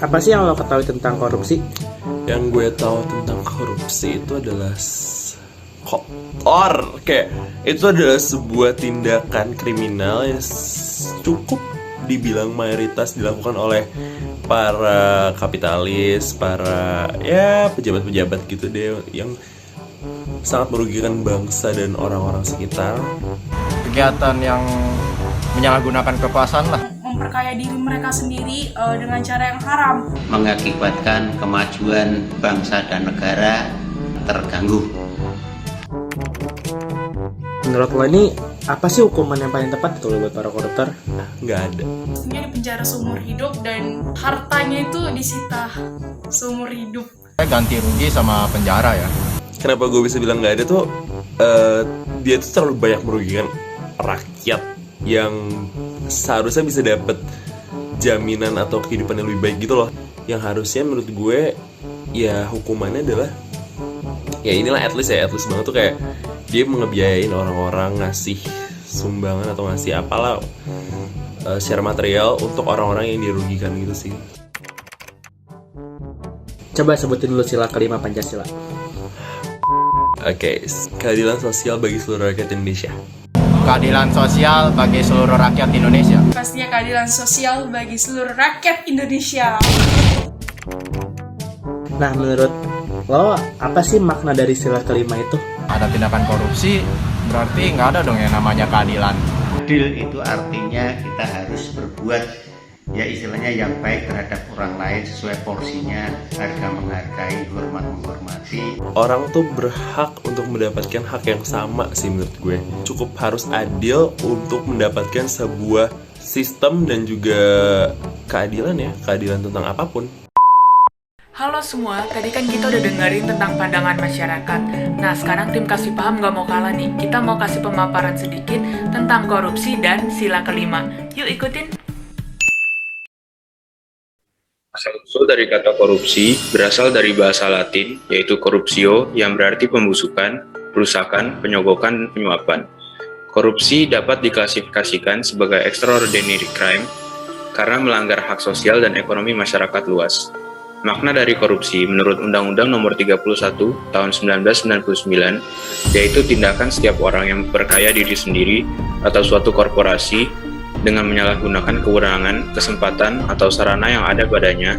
apa sih yang lo ketahui tentang korupsi? Yang gue tahu tentang korupsi itu adalah kotor, kayak itu adalah sebuah tindakan kriminal yang cukup dibilang mayoritas dilakukan oleh para kapitalis, para pejabat-pejabat gitu deh, yang sangat merugikan bangsa dan orang-orang sekitar. Kegiatan yang menyalahgunakan kekuasaan lah, memperkaya diri mereka sendiri dengan cara yang haram, mengakibatkan kemajuan bangsa dan negara terganggu. Menurut lo ini apa sih hukuman yang paling tepat tuh buat para koruptor? Nggak ada. pastinya di penjara seumur hidup dan hartanya itu disita seumur hidup. ganti rugi sama penjara ya. Kenapa gue bisa bilang nggak ada tuh, dia tuh terlalu banyak merugikan rakyat yang seharusnya bisa dapet jaminan atau kehidupan yang lebih baik gitu loh. Yang harusnya menurut gue ya hukumannya adalah ya inilah, at least banget tuh, kayak dia ngebiayain orang-orang ngasih sumbangan atau ngasih apalah secara material untuk orang-orang yang dirugikan gitu sih. Coba sebutin dulu sila kelima Pancasila. Oke, keadilan sosial bagi seluruh rakyat Indonesia. Keadilan sosial bagi seluruh rakyat Indonesia. Pastinya keadilan sosial bagi seluruh rakyat Indonesia. Nah, menurut lo apa sih makna dari sila kelima itu? Ada tindakan korupsi, berarti nggak ada dong yang namanya keadilan. Adil itu artinya kita harus berbuat ya istilahnya yang baik terhadap orang lain sesuai porsinya, harga menghargai, hormat menghormati. Orang tuh berhak untuk mendapatkan hak yang sama sih menurut gue. Cukup harus adil untuk mendapatkan sebuah sistem dan juga keadilan ya, keadilan tentang apapun. Halo semua, tadi kan kita udah dengerin tentang pandangan masyarakat. Nah, sekarang tim Kasih Paham gak mau kalah nih. Kita mau kasih pemaparan sedikit tentang korupsi dan sila kelima. Yuk ikutin. Asal-usul dari kata korupsi berasal dari bahasa Latin, yaitu corruptio, yang berarti pembusukan, perusakan, penyogokan, dan penyuapan. Korupsi dapat diklasifikasikan sebagai extraordinary crime karena melanggar hak sosial dan ekonomi masyarakat luas. Makna dari korupsi menurut Undang-Undang Nomor 31 Tahun 1999, yaitu tindakan setiap orang yang memperkaya diri sendiri atau suatu korporasi dengan menyalahgunakan kewenangan, kesempatan, atau sarana yang ada padanya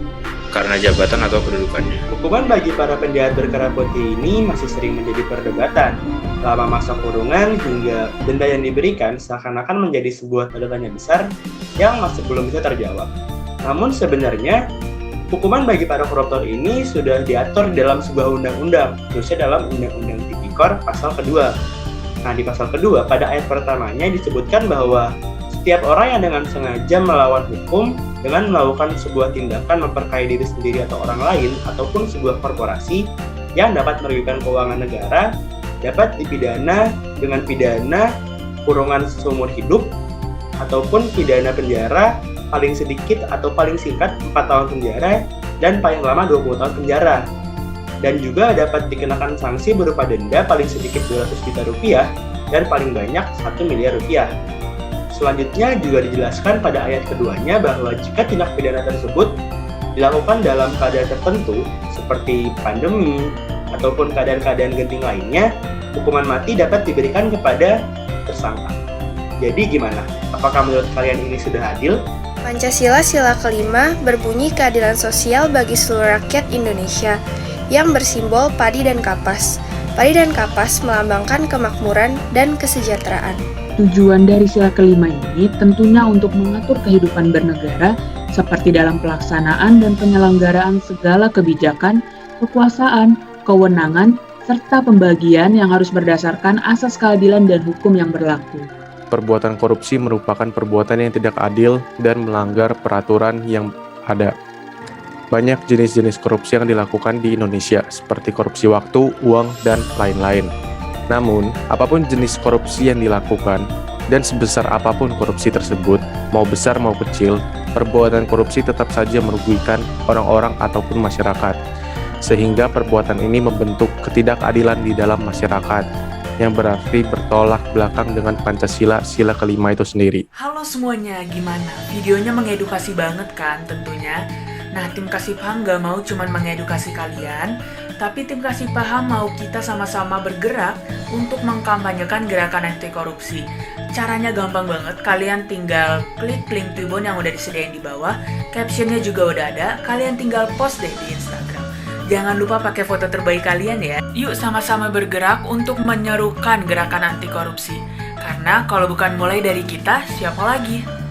karena jabatan atau kedudukannya. Hukuman bagi para penjahat berkerah putih ini masih sering menjadi perdebatan. Selama masa kurungan hingga denda yang diberikan seakan-akan menjadi sebuah tanda tanya besar yang masih belum bisa terjawab. Namun sebenarnya hukuman bagi para koruptor ini sudah diatur dalam sebuah undang-undang, khususnya dalam Undang-Undang Tipikor pasal kedua. Nah, di pasal kedua, pada ayat pertamanya disebutkan bahwa setiap orang yang dengan sengaja melawan hukum dengan melakukan sebuah tindakan memperkaya diri sendiri atau orang lain, ataupun sebuah korporasi yang dapat merugikan keuangan negara, dapat dipidana dengan pidana kurungan seumur hidup, ataupun pidana penjara paling sedikit atau paling singkat 4 tahun penjara dan paling lama 20 tahun penjara. Dan juga dapat dikenakan sanksi berupa denda paling sedikit 200 juta rupiah dan paling banyak 1 miliar rupiah. Selanjutnya juga dijelaskan pada ayat keduanya bahwa jika tindak pidana tersebut dilakukan dalam keadaan tertentu seperti pandemi ataupun keadaan-keadaan genting lainnya, hukuman mati dapat diberikan kepada tersangka. Jadi gimana? Apakah menurut kalian ini sudah adil? Pancasila sila kelima berbunyi keadilan sosial bagi seluruh rakyat Indonesia yang bersimbol padi dan kapas. Padi dan kapas melambangkan kemakmuran dan kesejahteraan. Tujuan dari sila kelima ini tentunya untuk mengatur kehidupan bernegara seperti dalam pelaksanaan dan penyelenggaraan segala kebijakan, kekuasaan, kewenangan, serta pembagian yang harus berdasarkan asas keadilan dan hukum yang berlaku. Perbuatan korupsi merupakan perbuatan yang tidak adil dan melanggar peraturan yang ada. Banyak jenis-jenis korupsi yang dilakukan di Indonesia, seperti korupsi waktu, uang, dan lain-lain. Namun, apapun jenis korupsi yang dilakukan, dan sebesar apapun korupsi tersebut, mau besar mau kecil, perbuatan korupsi tetap saja merugikan orang-orang ataupun masyarakat. Sehingga perbuatan ini membentuk ketidakadilan di dalam masyarakat, yang berarti bertolak belakang dengan Pancasila sila kelima itu sendiri. Halo semuanya, gimana? Videonya mengedukasi banget kan tentunya? Nah, tim Kasih Paham gak mau cuman mengedukasi kalian, tapi tim Kasih Paham mau kita sama-sama bergerak untuk mengkampanyekan gerakan anti korupsi. Caranya gampang banget, kalian tinggal klik link Tribun yang udah disediain di bawah, captionnya juga udah ada, kalian tinggal post deh di Instagram. Jangan lupa pakai foto terbaik kalian ya. Yuk sama-sama bergerak untuk menyerukan gerakan anti korupsi. Karena kalau bukan mulai dari kita, siapa lagi?